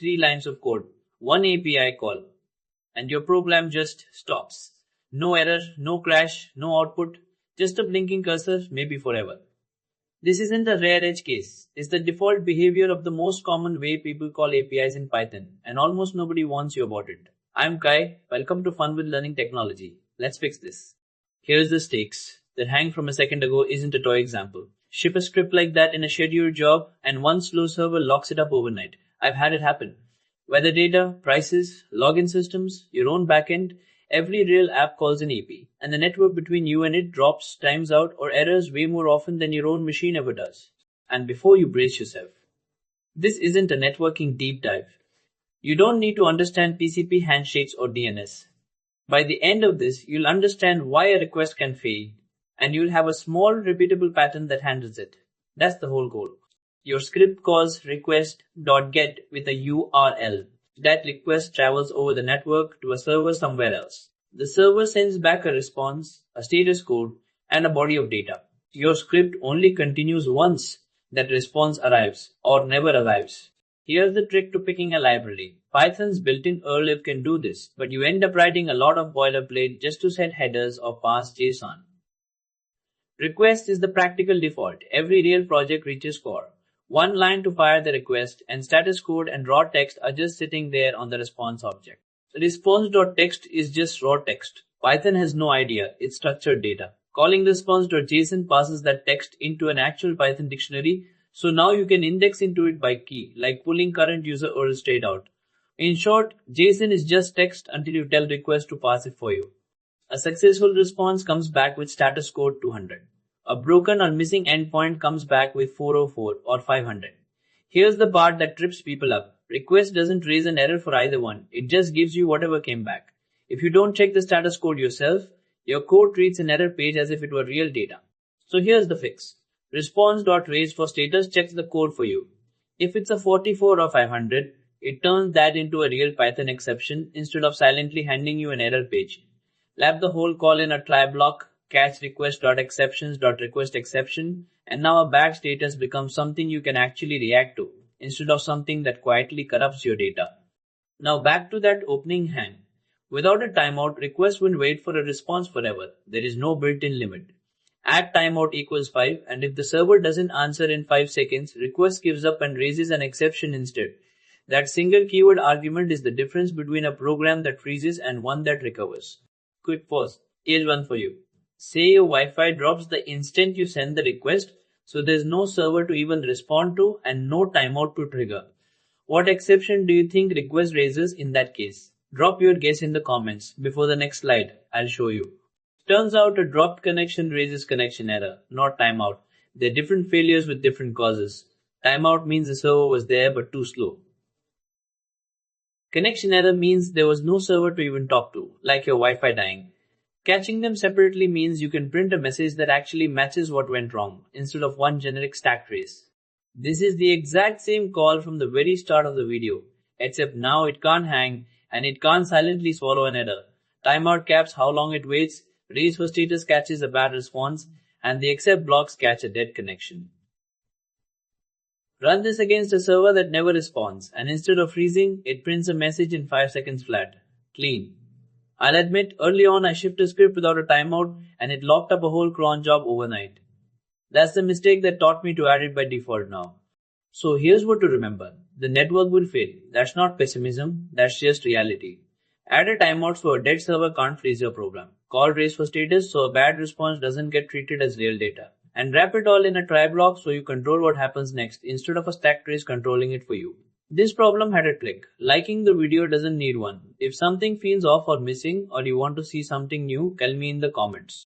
3 lines of code, one API call, and your program just stops. No error, no crash, no output, just a blinking cursor, maybe forever. This isn't a rare edge case. It's the default behavior of the most common way people call APIs in Python, and almost nobody warns you about it. I'm Kai. Welcome to Fun with Learning Technology. Let's fix this. Here's the stakes. That hang from a second ago isn't a toy example. Ship a script like that in a scheduled job, and one slow server locks it up overnight. I've had it happen. Weather data, prices, login systems, your own backend, every real app calls an AP, and the network between you and it drops, times out, or errors way more often than your own machine ever does. And before you brace yourself, this isn't a networking deep dive. You don't need to understand TCP handshakes or DNS. By the end of this, you'll understand why a request can fail, and you'll have a small repeatable pattern that handles it. That's the whole goal. Your script calls requests.get with a URL. That request travels over the network to a server somewhere else. The server sends back a response, a status code, and a body of data. Your script only continues once that response arrives or never arrives. Here's the trick to picking a library. Python's built-in earlib can do this, but you end up writing a lot of boilerplate just to set headers or parse JSON. Request is the practical default. Every real project reaches for. One line to fire the request, and status code and raw text are just sitting there on the response object. Response.text is just raw text. Python has no idea, it's structured data. Calling response.json passes that text into an actual Python dictionary, so now you can index into it by key, like pulling current user URL straight out. In short, JSON is just text until you tell request to pass it for you. A successful response comes back with status code 200. A broken or missing endpoint comes back with 404 or 500. Here's the part that trips people up. Request doesn't raise an error for either one. It just gives you whatever came back. If you don't check the status code yourself, your code treats an error page as if it were real data. So here's the fix. Response.raise for status checks the code for you. If it's a 44 or 500, it turns that into a real Python exception instead of silently handing you an error page. Lap the whole call in a try block, catch request.exceptions.requestException, and now a bad status becomes something you can actually react to, instead of something that quietly corrupts your data. Now back to that opening hang. Without a timeout, request will wait for a response forever. There is no built-in limit. Add timeout equals 5, and if the server doesn't answer in 5 seconds, request gives up and raises an exception instead. That single keyword argument is the difference between a program that freezes and one that recovers. Quick pause. Here's one for you. Say your Wi-Fi drops the instant you send the request, so there's no server to even respond to and no timeout to trigger. What exception do you think request raises in that case? Drop your guess in the comments. Before the next slide, I'll show you. Turns out a dropped connection raises connection error, not timeout. They're different failures with different causes. Timeout means the server was there but too slow. Connection error means there was no server to even talk to, like your Wi-Fi dying. Catching them separately means you can print a message that actually matches what went wrong, instead of one generic stack trace. This is the exact same call from the very start of the video, except now it can't hang and it can't silently swallow an error. Timeout caps how long it waits, raise for status catches a bad response, and the except blocks catch a dead connection. Run this against a server that never responds, and instead of freezing, it prints a message in 5 seconds flat. Clean. I'll admit, early on I shipped a script without a timeout and it locked up a whole cron job overnight. That's the mistake that taught me to add it by default now. So here's what to remember. The network will fail. That's not pessimism, that's just reality. Add a timeout so a dead server can't freeze your program. Call raise for status so a bad response doesn't get treated as real data. And wrap it all in a try block so you control what happens next instead of a stack trace controlling it for you. This problem had a trick. Liking the video doesn't need one. If something feels off or missing or you want to see something new, tell me in the comments.